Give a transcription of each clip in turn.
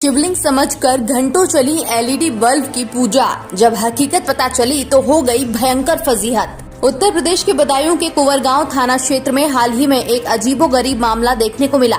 शिवलिंग समझकर घंटों चली एलईडी बल्ब की पूजा। जब हकीकत पता चली तो हो गई भयंकर फजीहत। उत्तर प्रदेश के बदायूं के कुंवरगांव थाना क्षेत्र में हाल ही में एक अजीबोगरीब मामला देखने को मिला।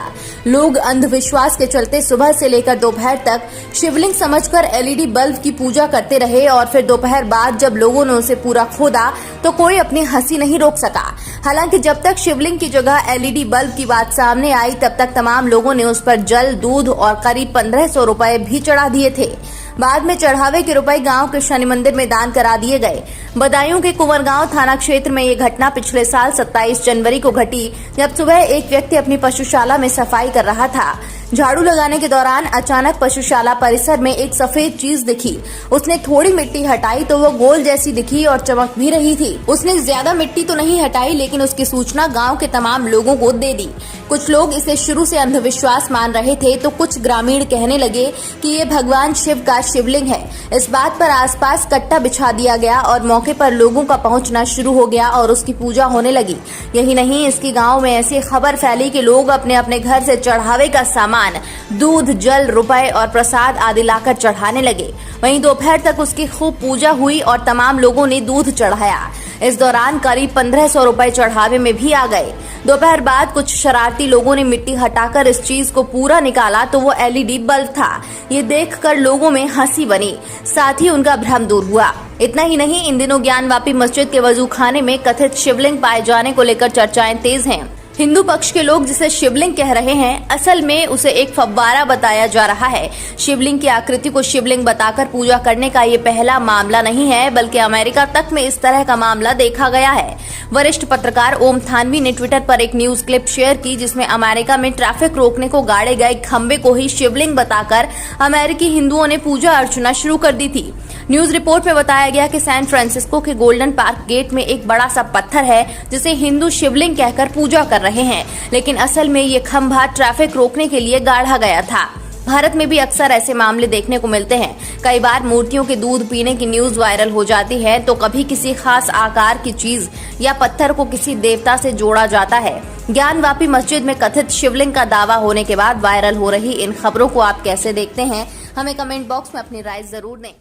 लोग अंधविश्वास के चलते सुबह से लेकर दोपहर तक शिवलिंग समझकर एलईडी बल्ब की पूजा करते रहे और फिर दोपहर बाद जब लोगों ने उसे पूरा खोदा तो कोई अपनी हंसी नहीं रोक सका। हालांकि जब तक शिवलिंग की जगह एलईडी बल्ब की बात सामने आई तब तक तमाम लोगों ने उस पर जल, दूध और करीब 1500 रुपए भी चढ़ा दिए थे। बाद में चढ़ावे के रुपए गांव के शनि मंदिर में दान करा दिए गए। बदायूं के कुंवरगांव थाना क्षेत्र में ये घटना पिछले साल 27 जनवरी को घटी, जब सुबह एक व्यक्ति अपनी पशुशाला में सफाई कर रहा था। झाड़ू लगाने के दौरान अचानक पशुशाला परिसर में एक सफेद चीज दिखी। उसने थोड़ी मिट्टी हटाई तो वो गोल जैसी दिखी और चमक भी रही थी। उसने ज्यादा मिट्टी तो नहीं हटाई, लेकिन उसकी सूचना गांव के तमाम लोगों को दे दी। कुछ लोग इसे शुरू से अंधविश्वास मान रहे थे तो कुछ ग्रामीण कहने लगे कि ये भगवान शिव का शिवलिंग है। इस बात पर आसपास कट्टा बिछा दिया गया और मौके पर लोगों का पहुंचना शुरू हो गया और उसकी पूजा होने लगी। यही नहीं, इसकी गांव में ऐसी खबर फैली कि लोग अपने अपने घर से चढ़ावे का सामान, दूध, जल, रुपए और प्रसाद आदि लाकर चढ़ाने लगे। वहीं दोपहर तक उसकी खूब पूजा हुई और तमाम लोगों ने दूध चढ़ाया। इस दौरान करीब 1500 रुपए चढ़ावे में भी आ गए। दोपहर बाद कुछ शरारती लोगों ने मिट्टी हटाकर इस चीज को पूरा निकाला तो वो एलईडी बल्ब था। ये देखकर लोगों में हंसी बनी, साथ ही उनका भ्रम दूर हुआ। इतना ही नहीं, इन दिनों ज्ञानवापी मस्जिद के वजूखाने में कथित शिवलिंग पाए जाने को लेकर चर्चाएं तेज हैं। हिंदू पक्ष के लोग जिसे शिवलिंग कह रहे हैं, असल में उसे एक फव्वारा बताया जा रहा है। शिवलिंग की आकृति को शिवलिंग बताकर पूजा करने का ये पहला मामला नहीं है, बल्कि अमेरिका तक में इस तरह का मामला देखा गया है। वरिष्ठ पत्रकार ओम थानवी ने ट्विटर पर एक न्यूज क्लिप शेयर की, जिसमें अमेरिका में ट्रैफिक रोकने को गाड़े गए खंबे को ही शिवलिंग बताकर अमेरिकी हिंदुओं ने पूजा अर्चना शुरू कर दी थी। न्यूज रिपोर्ट में बताया गया कि सैन फ्रांसिस्को के गोल्डन पार्क गेट में एक बड़ा सा पत्थर है जिसे हिंदू शिवलिंग कहकर पूजा कर रहे हैं, लेकिन असल में ये खंभा ट्रैफिक रोकने के लिए गाढ़ा गया था। भारत में भी अक्सर ऐसे मामले देखने को मिलते हैं। कई बार मूर्तियों के दूध पीने की न्यूज वायरल हो जाती है तो कभी किसी खास आकार की चीज या पत्थर को किसी देवता से जोड़ा जाता है। ज्ञानवापी मस्जिद में कथित शिवलिंग का दावा होने के बाद वायरल हो रही इन खबरों को आप कैसे देखते हैं? हमें कमेंट बॉक्स में अपनी राय जरूर दें।